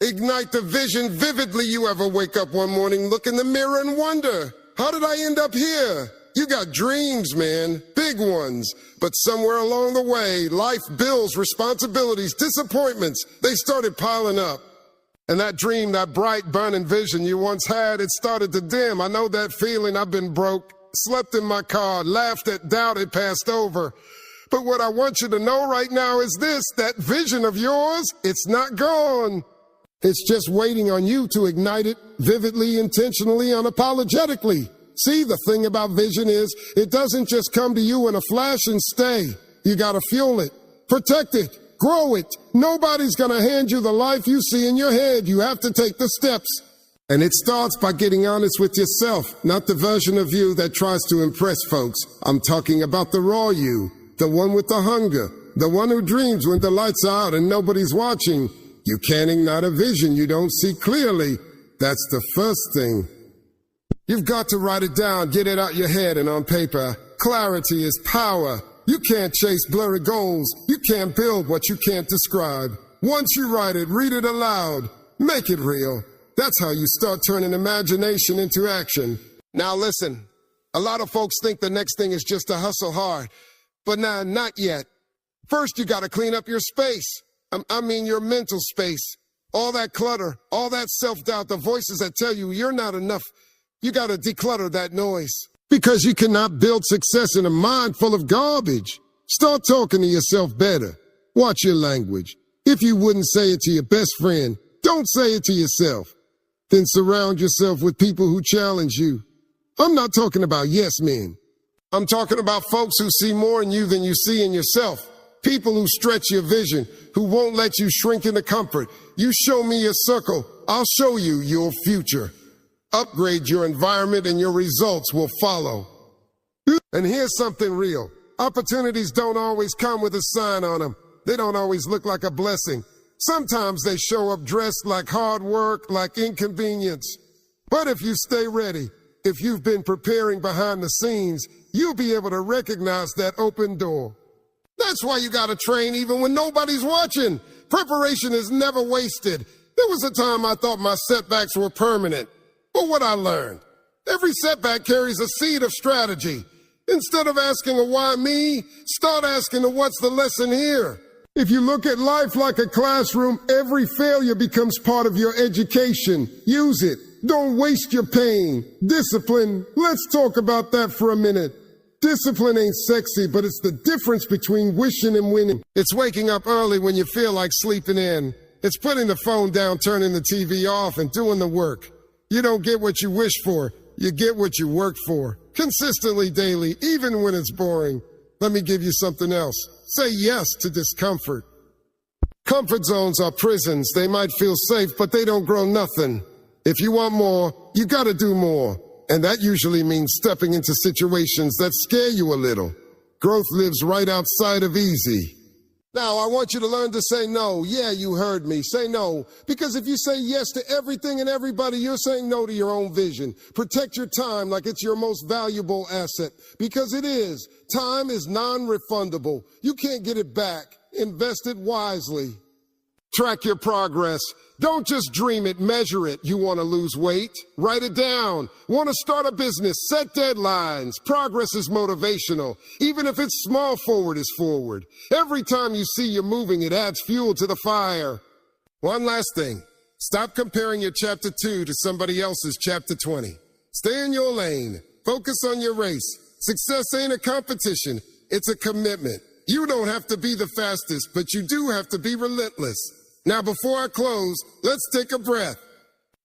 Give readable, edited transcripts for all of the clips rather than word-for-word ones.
Ignite the vision vividly. You ever wake up one morning, look in the mirror and wonder, how did I end up here? You got dreams, man, big ones. But somewhere along the way, life, bills, responsibilities, disappointments, they started piling up. And that dream, that bright, burning vision you once had, it started to dim. I know that feeling. I've been broke, slept in my car, laughed at, doubted, passed over. But what I want you to know right now is this, that vision of yours, it's not gone. It's just waiting on you to ignite it vividly, intentionally, unapologetically. See, the thing about vision is it doesn't just come to you in a flash and stay. You gotta fuel it, protect it, grow it. Nobody's gonna hand you the life you see in your head. You have to take the steps. And it starts by getting honest with yourself, not the version of you that tries to impress folks. I'm talking about the raw you, the one with the hunger, the one who dreams when the lights are out and nobody's watching. You can't ignite a vision you don't see clearly. That's the first thing. You've got to write it down, get it out your head and on paper. Clarity is power. You can't chase blurry goals. You can't build what you can't describe. Once you write it, read it aloud. Make it real. That's how you start turning imagination into action. Now listen, a lot of folks think the next thing is just to hustle hard. But nah, not yet. First, you got to clean up your space. I mean your mental space. All that clutter, all that self-doubt, the voices that tell you you're not enough. You got to declutter that noise. Because you cannot build success in a mind full of garbage. Start talking to yourself better. Watch your language. If you wouldn't say it to your best friend, don't say it to yourself. Then surround yourself with people who challenge you. I'm not talking about yes men. I'm talking about folks who see more in you than you see in yourself. People who stretch your vision, who won't let you shrink into comfort. You show me your circle, I'll show you your future. Upgrade your environment and your results will follow. And here's something real. Opportunities don't always come with a sign on them. They don't always look like a blessing. Sometimes they show up dressed like hard work, like inconvenience. But if you stay ready, if you've been preparing behind the scenes, you'll be able to recognize that open door. That's why you gotta train even when nobody's watching. Preparation is never wasted. There was a time I thought my setbacks were permanent. But what I learned, every setback carries a seed of strategy. Instead of asking a why me, start asking a what's the lesson here? If you look at life like a classroom, every failure becomes part of your education. Use it. Don't waste your pain. Discipline. Let's talk about that for a minute. Discipline ain't sexy, but it's the difference between wishing and winning. It's waking up early when you feel like sleeping in. It's putting the phone down, turning the TV off, and doing the work. You don't get what you wish for. You get what you work for. Consistently, daily, even when it's boring. Let me give you something else. Say yes to discomfort. Comfort zones are prisons. They might feel safe, but they don't grow nothing. If you want more, you gotta do more. And that usually means stepping into situations that scare you a little. Growth lives right outside of easy. Now, I want you to learn to say no. Yeah, you heard me. Say no. Because if you say yes to everything and everybody, you're saying no to your own vision. Protect your time like it's your most valuable asset. Because it is. Time is non-refundable. You can't get it back. Invest it wisely. Track your progress. Don't just dream it, measure it. You want to lose weight? Write it down. Want to start a business? Set deadlines. Progress is motivational. Even if it's small, forward is forward. Every time you see you're moving, it adds fuel to the fire. One last thing. Stop comparing your chapter 2 to somebody else's chapter 20. Stay in your lane. Focus on your race. Success ain't a competition. It's a commitment. You don't have to be the fastest, but you do have to be relentless. Now, before I close, let's take a breath.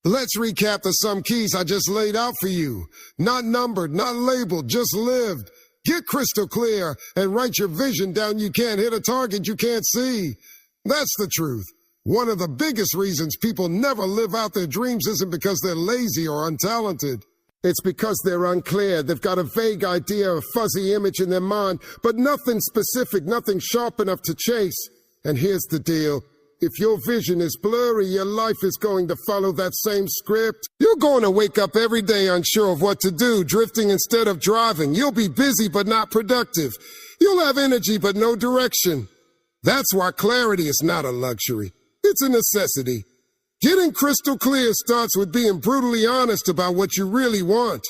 Let's recap the some keys I just laid out for you. Not numbered, not labeled, just lived. Get crystal clear and write your vision down. You can't hit a target you can't see. That's the truth. One of the biggest reasons people never live out their dreams isn't because they're lazy or untalented. It's because they're unclear. They've got a vague idea, a fuzzy image in their mind, but nothing specific, nothing sharp enough to chase. And here's the deal. If your vision is blurry, your life is going to follow that same script. You're going to wake up every day unsure of what to do, drifting instead of driving. You'll be busy but not productive. You'll have energy but no direction. That's why clarity is not a luxury. It's a necessity. Get Getting crystal clear starts with being brutally honest about what you really want.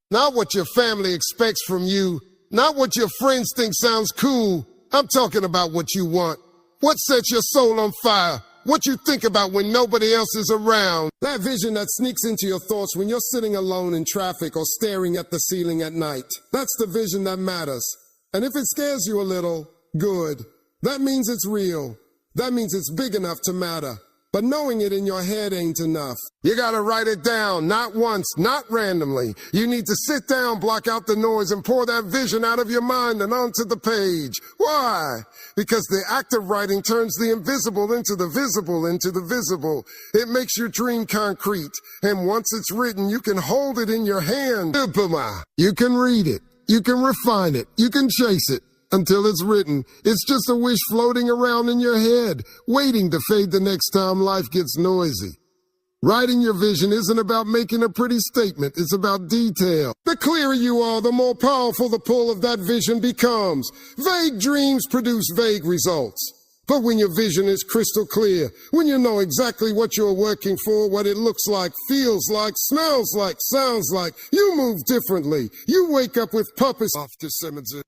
Not what your family expects from you, not what your friends think sounds cool. I'm talking about what you want. What sets your soul on fire? What you think about when nobody else is around. That vision that sneaks into your thoughts when you're sitting alone in traffic or staring at the ceiling at night. That's the vision that matters. And if it scares you a little, good. That means it's real. That means it's big enough to matter. But knowing it in your head ain't enough. You gotta write it down, not once, not randomly. You need to sit down, block out the noise, and pour that vision out of your mind and onto the page. Why? Because the act of writing turns the invisible into the visible into the visible. It makes your dream concrete. And once it's written, you can hold it in your hand. You can read it. You can refine it. You can chase it. Until it's written, it's just a wish floating around in your head, waiting to fade the next time life gets noisy. Writing your vision isn't about making a pretty statement, it's about detail. The clearer you are, the more powerful the pull of that vision becomes. Vague dreams produce vague results. But when your vision is crystal clear, when you know exactly what you're working for, what it looks like, feels like, smells like, sounds like, you move differently. You wake up with purpose.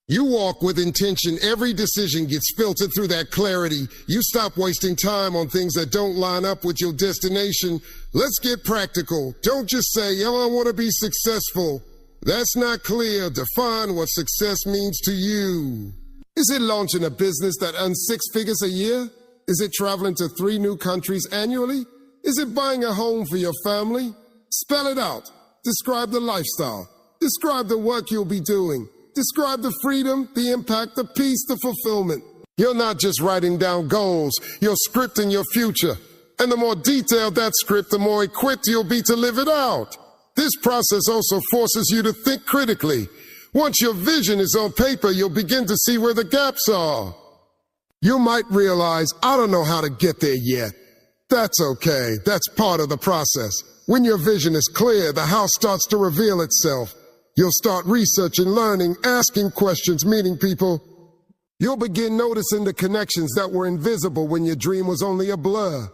You walk with intention. Every decision gets filtered through that clarity. You stop wasting time on things that don't line up with your destination. Let's get practical. Don't just say, I want to be successful. That's not clear. Define what success means to you. Is it launching a business that earns 6 figures a year? Is it traveling to 3 new countries annually? Is it buying a home for your family? Spell it out. Describe the lifestyle. Describe the work you'll be doing. Describe the freedom, the impact, the peace, the fulfillment. You're not just writing down goals. You're scripting your future. And the more detailed that script, the more equipped you'll be to live it out. This process also forces you to think critically. Once your vision is on paper, you'll begin to see where the gaps are. You might realize, I don't know how to get there yet. That's okay. That's part of the process. When your vision is clear, the house starts to reveal itself. You'll start researching, learning, asking questions, meeting people. You'll begin noticing the connections that were invisible when your dream was only a blur.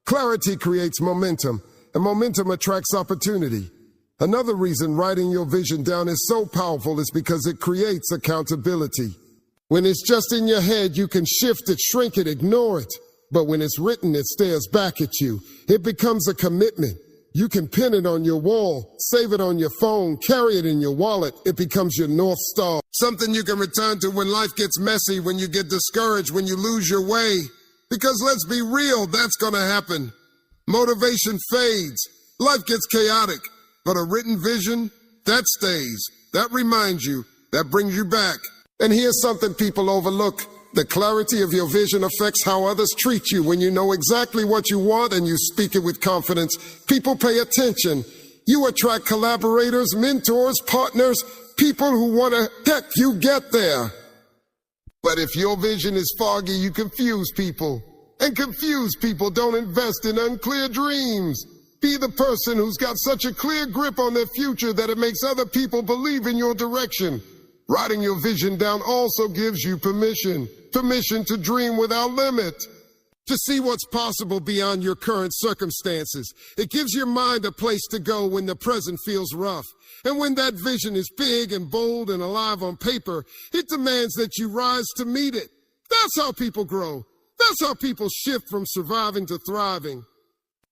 Clarity creates momentum, and momentum attracts opportunity. Another reason writing your vision down is so powerful is because it creates accountability. When it's just in your head, you can shift it, shrink it, ignore it. But when it's written, it stares back at you. It becomes a commitment. You can pin it on your wall, save it on your phone, carry it in your wallet. It becomes your North Star. Something you can return to when life gets messy, when you get discouraged, when you lose your way. Because let's be real, that's gonna happen. Motivation fades. Life gets chaotic. But a written vision, that stays. That reminds you. That brings you back. And here's something people overlook. The clarity of your vision affects how others treat you. When you know exactly what you want and you speak it with confidence, people pay attention. You attract collaborators, mentors, partners, people who want to help you get there. But if your vision is foggy, you confuse people. And confused people don't invest in unclear dreams. Be the person who's got such a clear grip on their future that it makes other people believe in your direction. Writing your vision down also gives you permission to dream without limit, to see what's possible beyond your current circumstances. It gives your mind a place to go when the present feels rough. And when that vision is big and bold and alive on paper, it demands that you rise to meet it. That's how people grow. That's how people shift from surviving to thriving.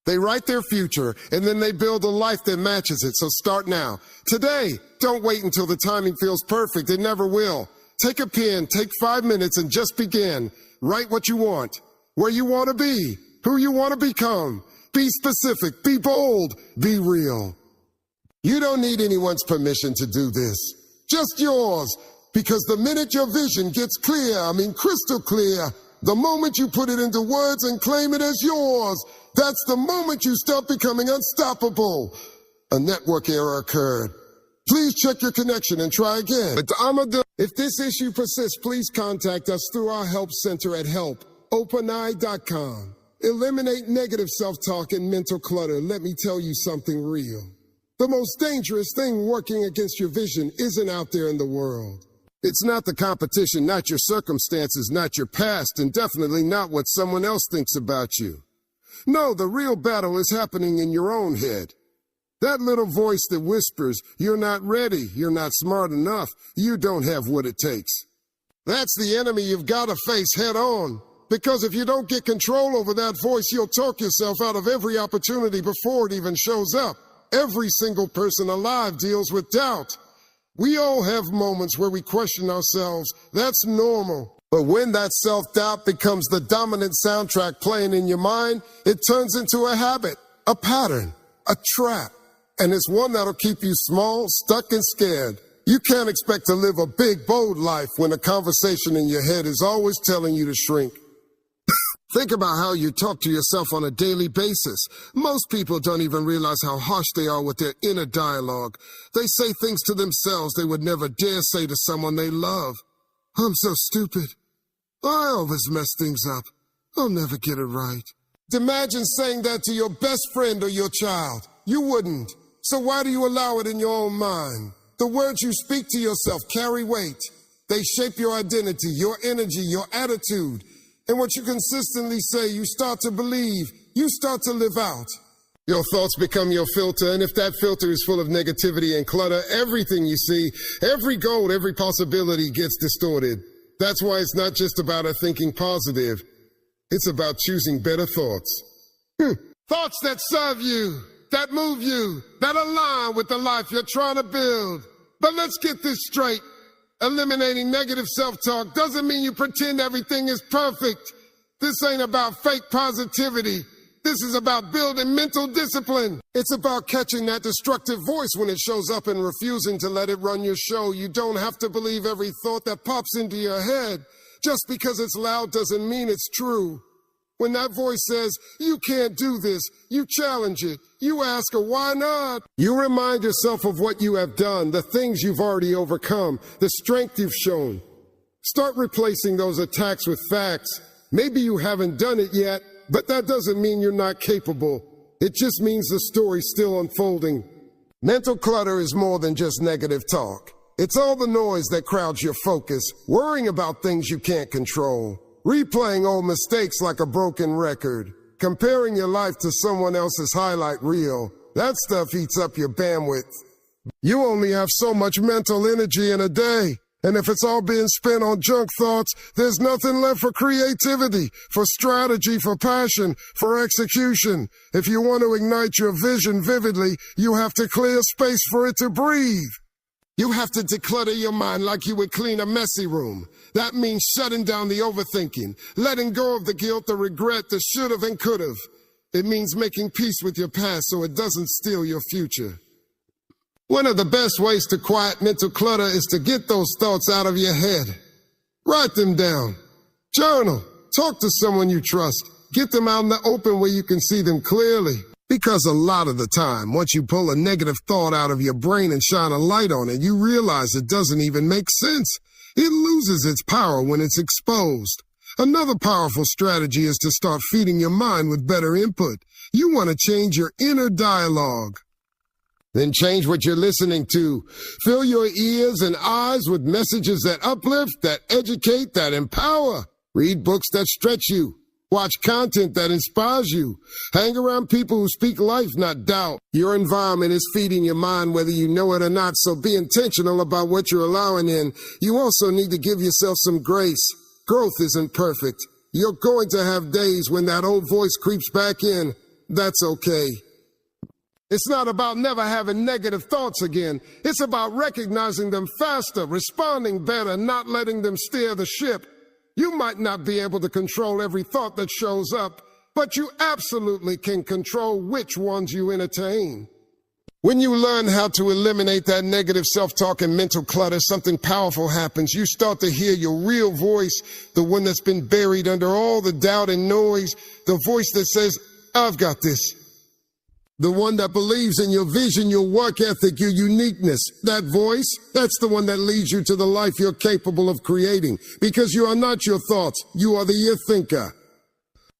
They write their future, and then they build a life that matches it. So start now. Today, don't wait until the timing feels perfect. It never will. Take a pen, take 5 minutes, and just begin. Write what you want, where you want to be, who you want to become. Be specific, be bold, be real. You don't need anyone's permission to do this. Just yours. Because the minute your vision gets clear, crystal clear, the moment you put it into words and claim it as yours, that's the moment you start becoming unstoppable. A network error occurred. Please check your connection and try again. If this issue persists, please contact us through our help center at help.openeye.com. Eliminate negative self-talk and mental clutter. Let me tell you something real. The most dangerous thing working against your vision isn't out there in the world. It's not the competition, not your circumstances, not your past, and definitely not what someone else thinks about you. No, the real battle is happening in your own head. That little voice that whispers, you're not ready, you're not smart enough, you don't have what it takes. That's the enemy you've got to face head on. Because if you don't get control over that voice, you'll talk yourself out of every opportunity before it even shows up. Every single person alive deals with doubt. We all have moments where we question ourselves. That's normal. But when that self-doubt becomes the dominant soundtrack playing in your mind, it turns into a habit, a pattern, a trap. And it's one that'll keep you small, stuck, and scared. You can't expect to live a big, bold life when a conversation in your head is always telling you to shrink. Think about how you talk to yourself on a daily basis. Most people don't even realize how harsh they are with their inner dialogue. They say things to themselves they would never dare say to someone they love. I'm so stupid. I always mess things up. I'll never get it right. Imagine saying that to your best friend or your child. You wouldn't. So why do you allow it in your own mind? The words you speak to yourself carry weight. They shape your identity, your energy, your attitude. And what you consistently say, you start to believe, you start to live out. Your thoughts become your filter, and if that filter is full of negativity and clutter, everything you see, every goal, every possibility gets distorted. That's why it's not just about thinking positive. It's about choosing better thoughts. Thoughts that serve you, that move you, that align with the life you're trying to build. But let's get this straight. Eliminating negative self-talk doesn't mean you pretend everything is perfect. This ain't about fake positivity. This is about building mental discipline. It's about catching that destructive voice when it shows up and refusing to let it run your show. You don't have to believe every thought that pops into your head. Just because it's loud doesn't mean it's true. When that voice says, you can't do this, you challenge it. You ask her, why not? You remind yourself of what you have done, the things you've already overcome, the strength you've shown. Start replacing those attacks with facts. Maybe you haven't done it yet, but that doesn't mean you're not capable. It just means the story's still unfolding. Mental clutter is more than just negative talk. It's all the noise that crowds your focus, worrying about things you can't control. Replaying old mistakes like a broken record. Comparing your life to someone else's highlight reel. That stuff eats up your bandwidth. You only have so much mental energy in a day. And if it's all being spent on junk thoughts, there's nothing left for creativity, for strategy, for passion, for execution. If you want to ignite your vision vividly, you have to clear space for it to breathe. You have to declutter your mind like you would clean a messy room. That means shutting down the overthinking, letting go of the guilt, the regret, the should've and could've. It means making peace with your past so it doesn't steal your future. One of the best ways to quiet mental clutter is to get those thoughts out of your head. Write them down. Journal. Talk to someone you trust. Get them out in the open where you can see them clearly. Because a lot of the time, once you pull a negative thought out of your brain and shine a light on it, you realize it doesn't even make sense. It loses its power when it's exposed. Another powerful strategy is to start feeding your mind with better input. You want to change your inner dialogue. Then change what you're listening to. Fill your ears and eyes with messages that uplift, that educate, that empower. Read books that stretch you. Watch content that inspires you. Hang around people who speak life, not doubt. Your environment is feeding your mind whether you know it or not, so be intentional about what you're allowing in. You also need to give yourself some grace. Growth isn't perfect. You're going to have days when that old voice creeps back in. That's okay. It's not about never having negative thoughts again. It's about recognizing them faster, responding better, not letting them steer the ship. You might not be able to control every thought that shows up, but you absolutely can control which ones you entertain. When you learn how to eliminate that negative self-talk and mental clutter, something powerful happens. You start to hear your real voice, the one that's been buried under all the doubt and noise, the voice that says, I've got this. The one that believes in your vision, your work ethic, your uniqueness. That voice, that's the one that leads you to the life you're capable of creating. Because you are not your thoughts, you are the your thinker.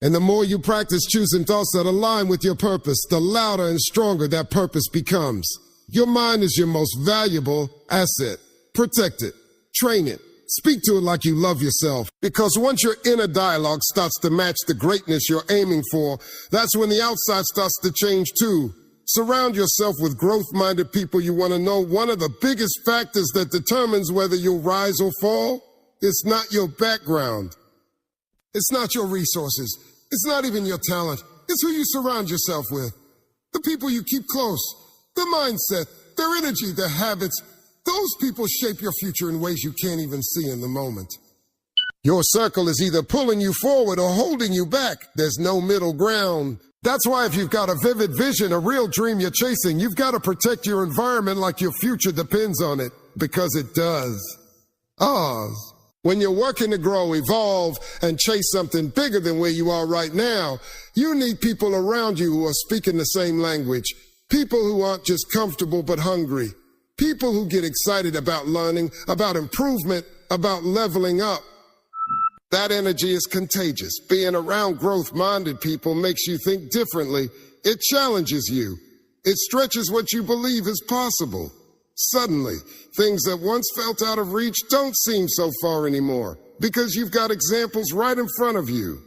And the more you practice choosing thoughts that align with your purpose, the louder and stronger that purpose becomes. Your mind is your most valuable asset. Protect it, train it, Speak to it like you love yourself, because once your inner dialogue starts to match the greatness you're aiming for, that's when the outside starts to change too. Surround yourself with growth-minded people. You want to know one of the biggest factors that determines whether you'll rise or fall? It's not your background. It's not your resources. It's not even your talent. It's who you surround yourself with. The people you keep close, their mindset, their energy, their habits. Those people shape your future in ways you can't even see in the moment. Your circle is either pulling you forward or holding you back. There's no middle ground. That's why if you've got a vivid vision, a real dream you're chasing, you've got to protect your environment like your future depends on it, because it does. Ours. When you're working to grow, evolve, and chase something bigger than where you are right now, you need people around you who are speaking the same language. People who aren't just comfortable but hungry. People who get excited about learning, about improvement, about leveling up. That energy is contagious. Being around growth-minded people makes you think differently. It challenges you. It stretches what you believe is possible. Suddenly, things that once felt out of reach don't seem so far anymore, because you've got examples right in front of you.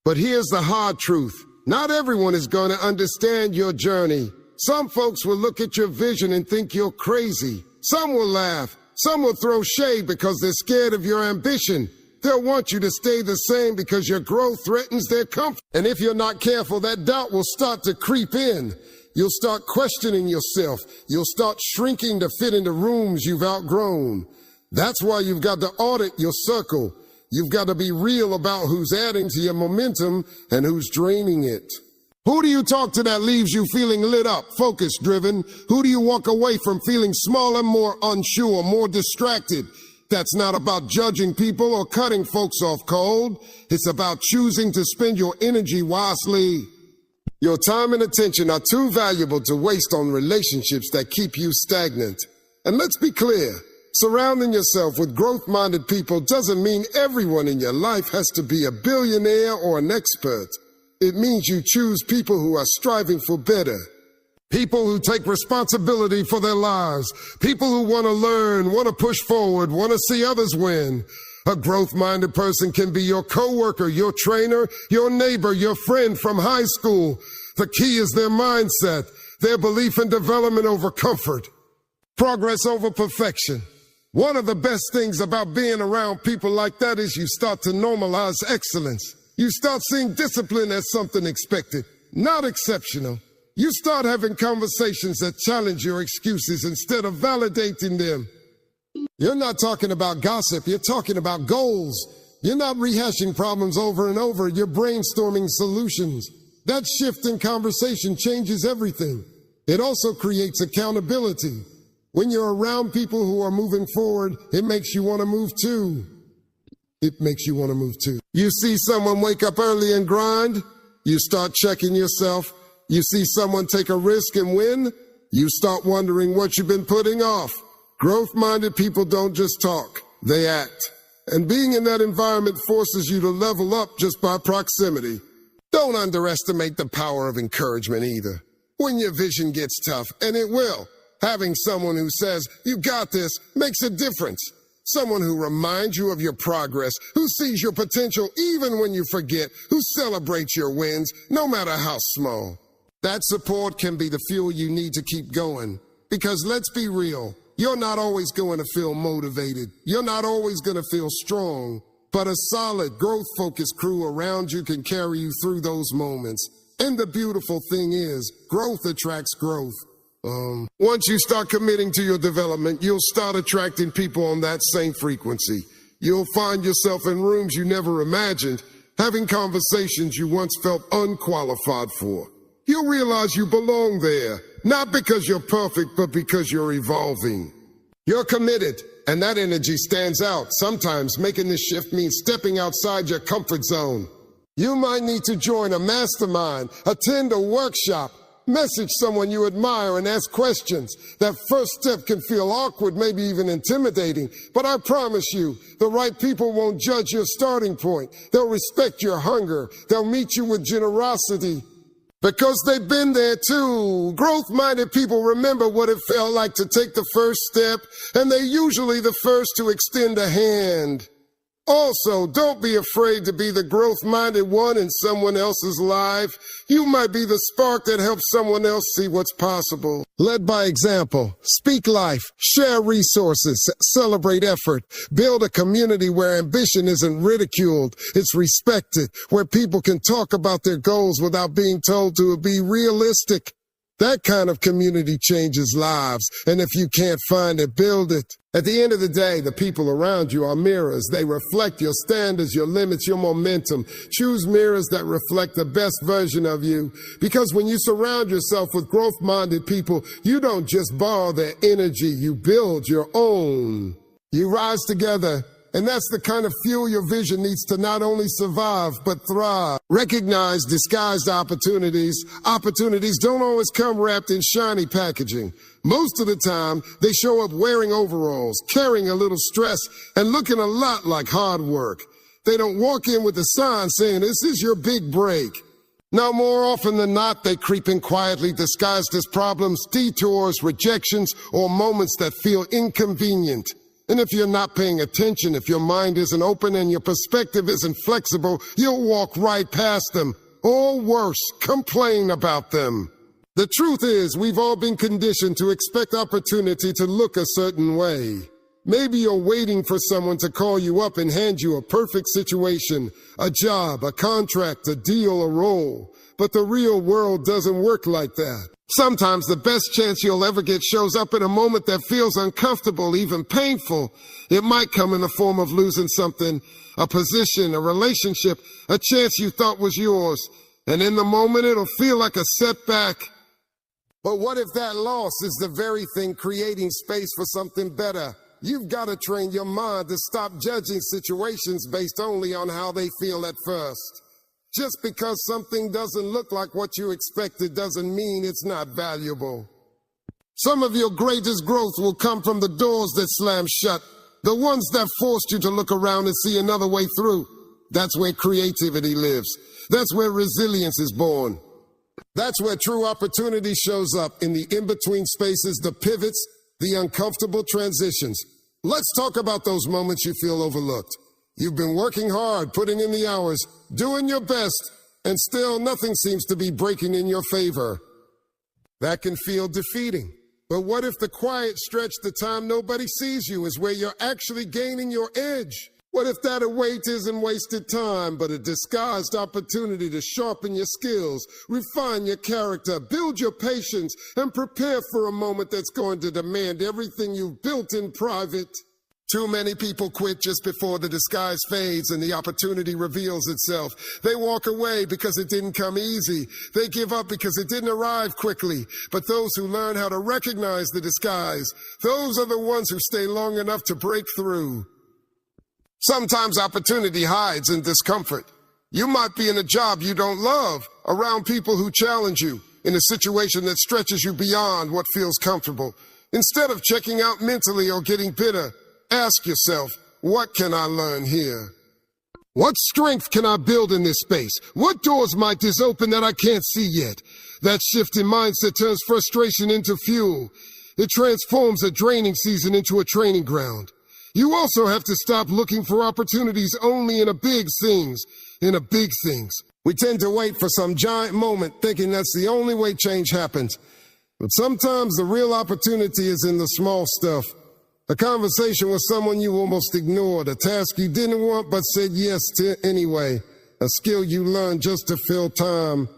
But here's the hard truth. Not everyone is going to understand your journey. Some folks will look at your vision and think you're crazy. Some will laugh. Some will throw shade because they're scared of your ambition. They'll want you to stay the same because your growth threatens their comfort. And if you're not careful, that doubt will start to creep in. You'll start questioning yourself. You'll start shrinking to fit into rooms you've outgrown. That's why you've got to audit your circle. You've got to be real about who's adding to your momentum and who's draining it. Who do you talk to that leaves you feeling lit up, focused, driven? Who do you walk away from feeling smaller, more unsure, more distracted? That's not about judging people or cutting folks off cold. It's about choosing to spend your energy wisely. Your time and attention are too valuable to waste on relationships that keep you stagnant. And let's be clear, surrounding yourself with growth-minded people doesn't mean everyone in your life has to be a billionaire or an expert. It means you choose people who are striving for better. People who take responsibility for their lives. People who want to learn, want to push forward, want to see others win. A growth-minded person can be your coworker, your trainer, your neighbor, your friend from high school. The key is their mindset, their belief in development over comfort, progress over perfection. One of the best things about being around people like that is you start to normalize excellence. You start seeing discipline as something expected, not exceptional. You start having conversations that challenge your excuses instead of validating them. You're not talking about gossip, you're talking about goals. You're not rehashing problems over and over, you're brainstorming solutions. That shift in conversation changes everything. It also creates accountability. When you're around people who are moving forward, it makes you want to move too. It makes you want to move too. You see someone wake up early and grind, you start checking yourself. You see someone take a risk and win, you start wondering what you've been putting off. Growth-minded people don't just talk, they act. And being in that environment forces you to level up just by proximity. Don't underestimate the power of encouragement either. When your vision gets tough, and it will, having someone who says, "You got this," makes a difference. Someone who reminds you of your progress, who sees your potential even when you forget, who celebrates your wins, no matter how small. That support can be the fuel you need to keep going. Because let's be real, you're not always going to feel motivated. You're not always going to feel strong. But a solid, growth-focused crew around you can carry you through those moments. And the beautiful thing is, growth attracts growth. Once you start committing to your development, you'll start attracting people on that same frequency. You'll find yourself in rooms you never imagined, having conversations you once felt unqualified for. You'll realize you belong there, not because you're perfect, but because you're evolving. You're committed, and that energy stands out. Sometimes making this shift means stepping outside your comfort zone. You might need to join a mastermind, attend a workshop, message someone you admire and ask questions. That first step can feel awkward, maybe even intimidating, but I promise you, the right people won't judge your starting point. They'll respect your hunger. They'll meet you with generosity. Because they've been there too. Growth-minded people remember what it felt like to take the first step, and they're usually the first to extend a hand. Also, don't be afraid to be the growth-minded one in someone else's life. You might be the spark that helps someone else see what's possible. Lead by example. Speak life. Share resources. Celebrate effort. Build a community where ambition isn't ridiculed. It's respected. Where people can talk about their goals without being told to be realistic. That kind of community changes lives, and if you can't find it, build it. At the end of the day, the people around you are mirrors. They reflect your standards, your limits, your momentum. Choose mirrors that reflect the best version of you, because when you surround yourself with growth-minded people, you don't just borrow their energy, you build your own. You rise together. And that's the kind of fuel your vision needs to not only survive, but thrive. Recognize disguised opportunities. Opportunities don't always come wrapped in shiny packaging. Most of the time, they show up wearing overalls, carrying a little stress, and looking a lot like hard work. They don't walk in with a sign saying, "This is your big break." Now, more often than not, they creep in quietly, disguised as problems, detours, rejections, or moments that feel inconvenient. And if you're not paying attention, if your mind isn't open and your perspective isn't flexible, you'll walk right past them. Or worse, complain about them. The truth is, we've all been conditioned to expect opportunity to look a certain way. Maybe you're waiting for someone to call you up and hand you a perfect situation, a job, a contract, a deal, a role. But the real world doesn't work like that. Sometimes the best chance you'll ever get shows up in a moment that feels uncomfortable, even painful. It might come in the form of losing something, a position, a relationship, a chance you thought was yours. And in the moment, it'll feel like a setback. But what if that loss is the very thing creating space for something better? You've got to train your mind to stop judging situations based only on how they feel at first. Just because something doesn't look like what you expected doesn't mean it's not valuable. Some of your greatest growth will come from the doors that slam shut, the ones that forced you to look around and see another way through. That's where creativity lives. That's where resilience is born. That's where true opportunity shows up, in the in-between spaces, the pivots, the uncomfortable transitions. Let's talk about those moments you feel overlooked. You've been working hard, putting in the hours, doing your best, and still nothing seems to be breaking in your favor. That can feel defeating. But what if the quiet stretch, the time nobody sees you, is where you're actually gaining your edge? What if that await isn't wasted time, but a disguised opportunity to sharpen your skills, refine your character, build your patience, and prepare for a moment that's going to demand everything you've built in private? Too many people quit just before the disguise fades and the opportunity reveals itself. They walk away because it didn't come easy. They give up because it didn't arrive quickly. But those who learn how to recognize the disguise, those are the ones who stay long enough to break through. Sometimes opportunity hides in discomfort. You might be in a job you don't love, around people who challenge you, in a situation that stretches you beyond what feels comfortable. Instead of checking out mentally or getting bitter, ask yourself, what can I learn here? What strength can I build in this space? What doors might this open that I can't see yet? That shift in mindset turns frustration into fuel. It transforms a draining season into a training ground. You also have to stop looking for opportunities only in the big things. We tend to wait for some giant moment thinking that's the only way change happens. But sometimes the real opportunity is in the small stuff. A conversation with someone you almost ignored, a task you didn't want but said yes to anyway, a skill you learned just to fill time.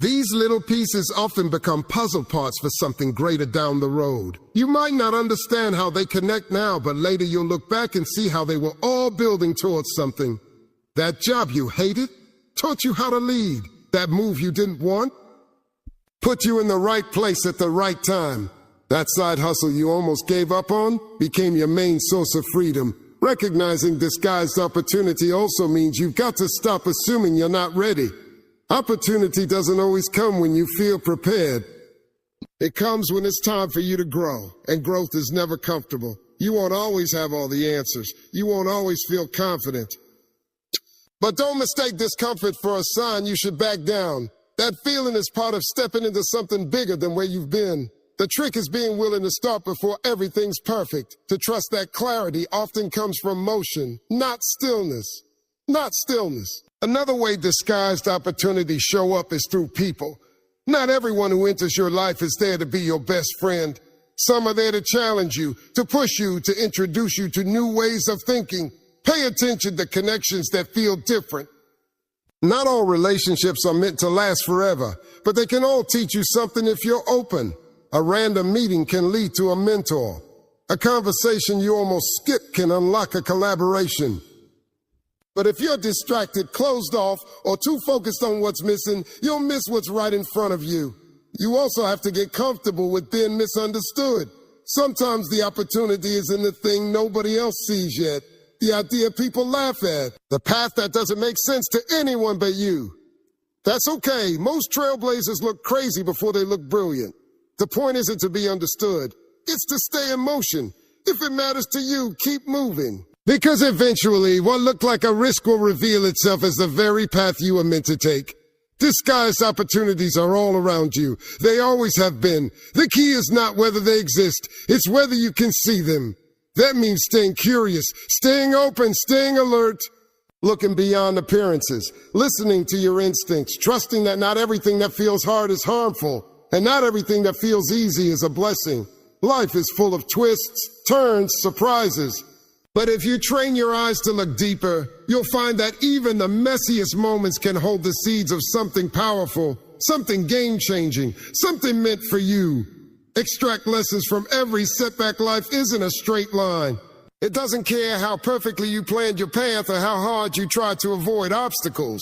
These little pieces often become puzzle parts for something greater down the road. You might not understand how they connect now, but later you'll look back and see how they were all building towards something. That job you hated taught you how to lead. That move you didn't want put you in the right place at the right time. That side hustle you almost gave up on became your main source of freedom. Recognizing disguised opportunity also means you've got to stop assuming you're not ready. Opportunity doesn't always come when you feel prepared. It comes when it's time for you to grow, and growth is never comfortable. You won't always have all the answers. You won't always feel confident. But don't mistake discomfort for a sign you should back down. That feeling is part of stepping into something bigger than where you've been. The trick is being willing to start before everything's perfect. To trust that clarity often comes from motion, not stillness. Not stillness. Another way disguised opportunities show up is through people. Not everyone who enters your life is there to be your best friend. Some are there to challenge you, to push you, to introduce you to new ways of thinking. Pay attention to connections that feel different. Not all relationships are meant to last forever, but they can all teach you something if you're open. A random meeting can lead to a mentor. A conversation you almost skip can unlock a collaboration. But if you're distracted, closed off, or too focused on what's missing, you'll miss what's right in front of you. You also have to get comfortable with being misunderstood. Sometimes the opportunity is in the thing nobody else sees yet. The idea people laugh at. The path that doesn't make sense to anyone but you. That's okay. Most trailblazers look crazy before they look brilliant. The point isn't to be understood. It's to stay in motion. If it matters to you, keep moving. Because eventually, what looked like a risk will reveal itself as the very path you were meant to take. Disguised opportunities are all around you. They always have been. The key is not whether they exist. It's whether you can see them. That means staying curious, staying open, staying alert, looking beyond appearances, listening to your instincts, trusting that not everything that feels hard is harmful, and not everything that feels easy is a blessing. Life is full of twists, turns, surprises. But if you train your eyes to look deeper, you'll find that even the messiest moments can hold the seeds of something powerful, something game-changing, something meant for you. Extract lessons from every setback. Life isn't a straight line. It doesn't care how perfectly you planned your path or how hard you try to avoid obstacles.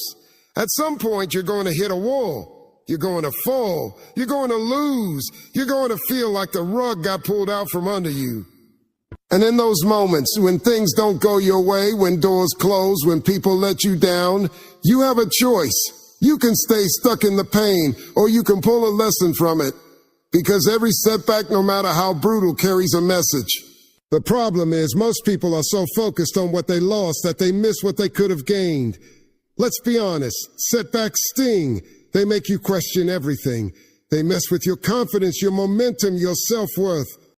At some point, you're going to hit a wall. You're going to fall. You're going to lose. You're going to feel like the rug got pulled out from under you. And in those moments, when things don't go your way, when doors close, when people let you down, you have a choice. You can stay stuck in the pain, or you can pull a lesson from it. Because every setback, no matter how brutal, carries a message. The problem is most people are so focused on what they lost that they miss what they could have gained. Let's be honest, setbacks sting. They make you question everything. They mess with your confidence, your momentum, your self-worth.